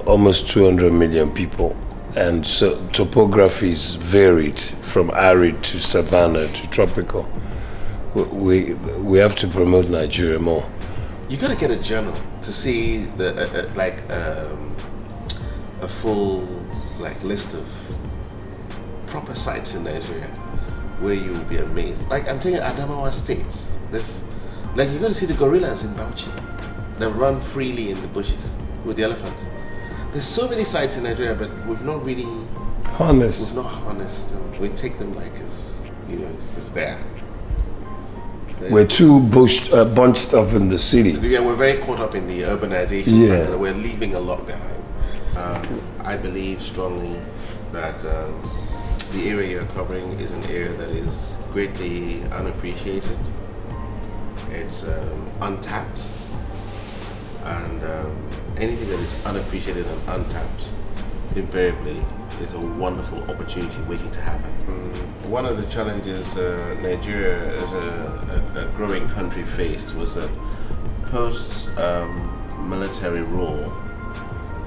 Almost 200 million people, and so topography is varied from arid to savanna to tropical. We have to promote Nigeria more. You got to get a journal to see the a full list of proper sites in Nigeria where you will be amazed. I'm telling you, Adamawa states. You got to see the gorillas in Bauchi that run freely in the bushes with the elephants. There's so many sites in Nigeria, but we've not really harnessed. We've not harnessed them. We take them it's just there. We're too bunched up in the city. Yeah, we're very caught up in the urbanization. Yeah. We're leaving a lot behind. I believe strongly that the area you're covering is an area that is greatly unappreciated. It's untapped, and anything that is unappreciated and untapped invariably is a wonderful opportunity waiting to happen. One of the challenges Nigeria as a growing country faced was that post military rule,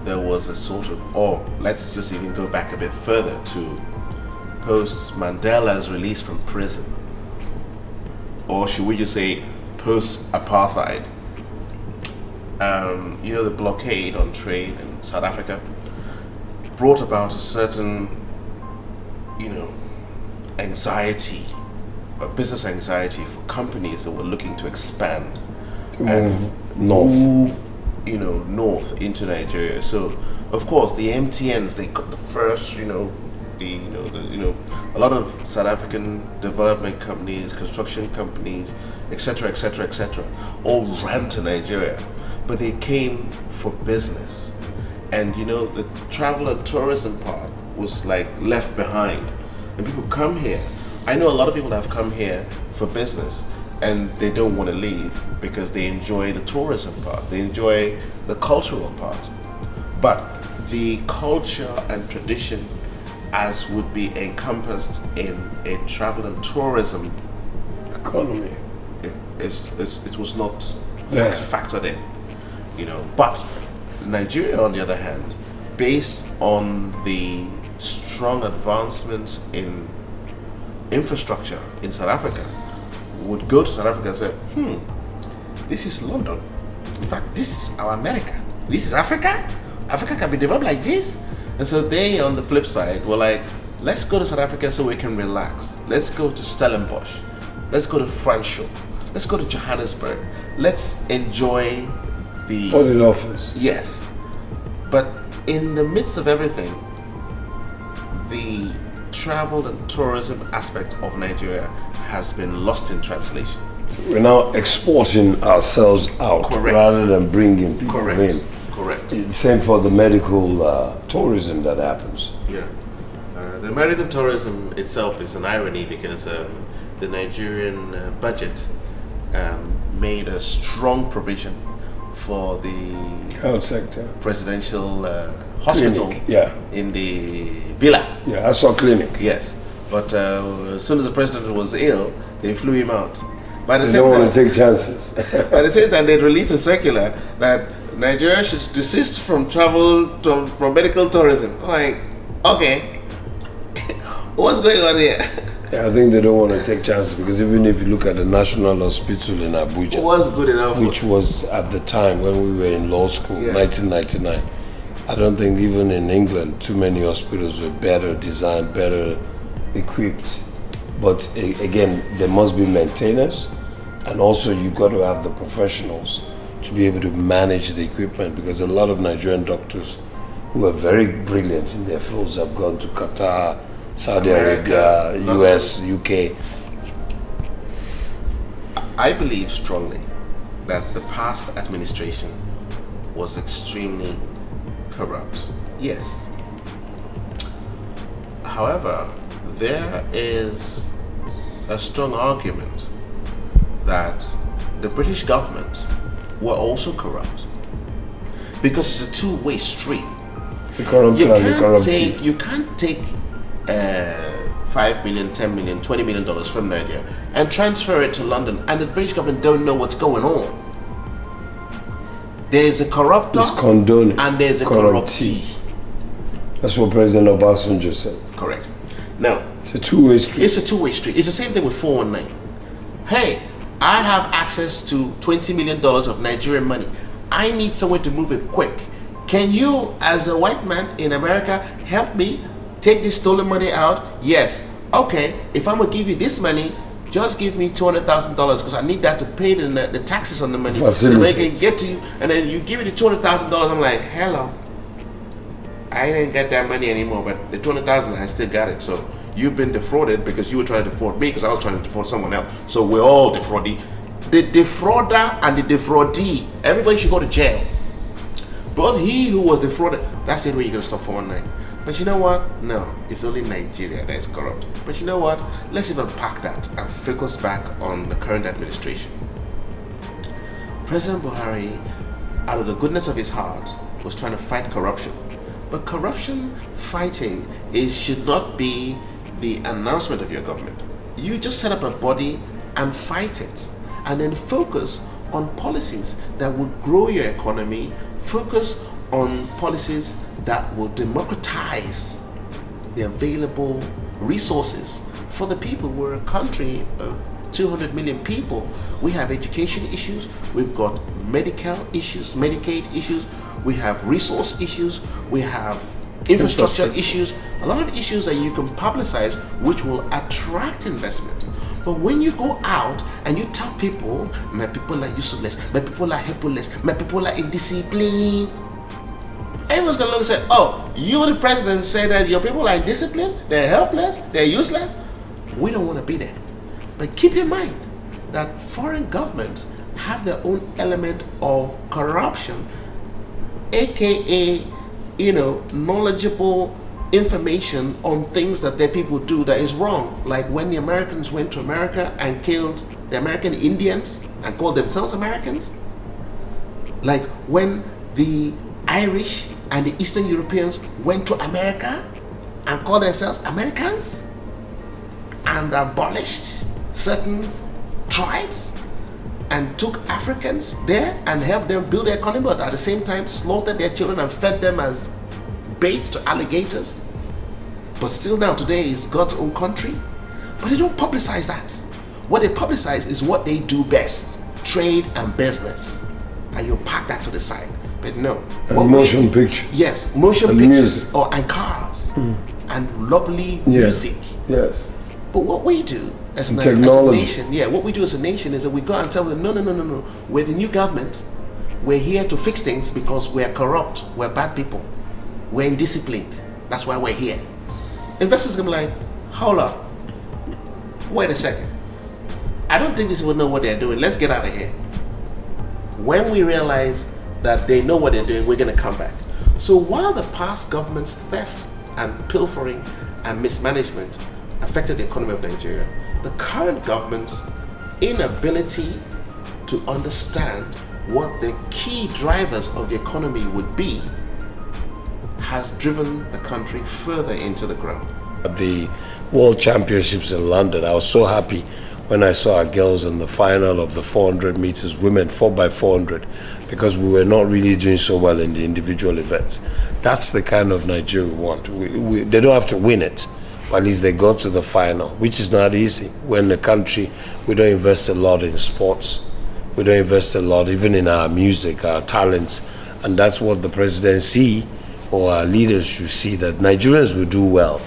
there was a sort of, let's just even go back a bit further to post Mandela's release from prison, or should we just say post apartheid. The blockade on trade in South Africa brought about a certain, anxiety, business anxiety for companies that were looking to expand and move north into Nigeria. So, of course, the MTNs, they got the first, a lot of South African development companies, construction companies, etc., all ran to Nigeria. But they came for business, and the travel and tourism part was left behind, and people come here. I know a lot of people that have come here for business, and they don't want to leave because they enjoy the tourism part, they enjoy the cultural part, but the culture and tradition as would be encompassed in a travel and tourism economy, it was not factored in. But Nigeria, on the other hand, based on the strong advancements in infrastructure in South Africa, would go to South Africa and say, this is London. In fact, this is our America. This is Africa. Africa can be developed like this. And so they, on the flip side, were like, let's go to South Africa so we can relax. Let's go to Stellenbosch. Let's go to Franschhoek. Let's go to Johannesburg. Let's enjoy what it offers. Yes. But in the midst of everything, the travel and tourism aspect of Nigeria has been lost in translation. We're now exporting ourselves out. Correct. Rather than bringing people in. Correct. Same for the medical tourism that happens. Yeah. The medical tourism itself is an irony because the Nigerian budget made a strong provision for the health sector, presidential hospital clinic, in the villa. Yeah, I saw clinic. Yes, but as soon as the president was ill, they flew him out. They don't want to take chances. By the same time, they released a circular that Nigeria should desist from from medical tourism. I'm like, okay, what's going on here? Yeah, I think they don't want to take chances because even if you look at the National Hospital in Abuja, was good enough, which was at the time when we were in law school, 1999, I don't think even in England too many hospitals were better designed, better equipped. But again, there must be maintainers, and also you got to have the professionals to be able to manage the equipment, because a lot of Nigerian doctors who are very brilliant in their fields have gone to Qatar, Saudi Arabia, US, UK. I believe strongly that the past administration was extremely corrupt. Yes. However, there is a strong argument that the British government were also corrupt, because it's a two-way street. The corruption and the corruptee. You can't take 5 million, 10 million, $20 million from Nigeria and transfer it to London, and the British government don't know what's going on. There's a corruptor and there's a corruptee. That's what President Obasanjo said. Correct. Now, it's a two-way street. It's a two-way street. It's the same thing with 419. Hey, I have access to $20 million of Nigerian money. I need someone to move it quick. Can you, as a white man in America, help me take this stolen money out? Yes. Okay, if I'm going to give you this money, just give me $200,000 because I need that to pay the taxes on the money. So they can get to you, and then you give me the $200,000. I'm like, hello, I didn't get that money anymore, but the $200,000 I still got it. So you've been defrauded because you were trying to defraud me because I was trying to defraud someone else. So we're all defraudee. The defrauder and the defraudee, everybody should go to jail. Both he who was defrauded, that's the way you're gonna stop 419. But you know what? No, it's only Nigeria that is corrupt. But you know what? Let's even park that and focus back on the current administration. President Buhari, out of the goodness of his heart, was trying to fight corruption. But corruption fighting should not be the announcement of your government. You just set up a body and fight it, and then focus on policies that will grow your economy, focus on policies that will democratize the available resources for the people. We're a country of 200 million people. We have education issues, we've got medical issues, Medicaid issues, we have resource issues, we have infrastructure issues, a lot of issues that you can publicize which will attract investment. But when you go out and you tell people, my people are useless, my people are helpless, my people are indisciplined, everyone's gonna look and say, oh, you the president say that your people are indisciplined, they're helpless, they're useless. We don't want to be there. But keep in mind that foreign governments have their own element of corruption, aka, knowledgeable information on things that their people do that is wrong. Like when the Americans went to America and killed the American Indians and called themselves Americans. Like when the Irish and the Eastern Europeans went to America and called themselves Americans and abolished certain tribes and took Africans there and helped them build their economy, but at the same time slaughtered their children and fed them as bait to alligators. But still now today is God's own country. But they don't publicize that. What they publicize is what they do best, trade and business. And you park that to the side. But no. And motion pictures. Yes, motion and pictures and cars and lovely music. Yes. But what we do as a nation, what we do as a nation is that we go and tell them, no. We're the new government. We're here to fix things because we're corrupt. We're bad people. We're indisciplined. That's why we're here. Investors are going to be like, hold up. Wait a second. I don't think these people know what they're doing. Let's get out of here. When we realize that they know what they're doing, we're going to come back. So while the past government's theft and pilfering and mismanagement affected the economy of Nigeria, the current government's inability to understand what the key drivers of the economy would be has driven the country further into the ground. At the World Championships in London, I was so happy when I saw our girls in the final of the 400 meters women 4x400, because we were not really doing so well in the individual events. That's the kind of Nigeria we want. They don't have to win it, but at least they go to the final, which is not easy. We're in a country, we don't invest a lot in sports. We don't invest a lot even in our music, our talents, and that's what the presidency or our leaders should see, that Nigerians will do well.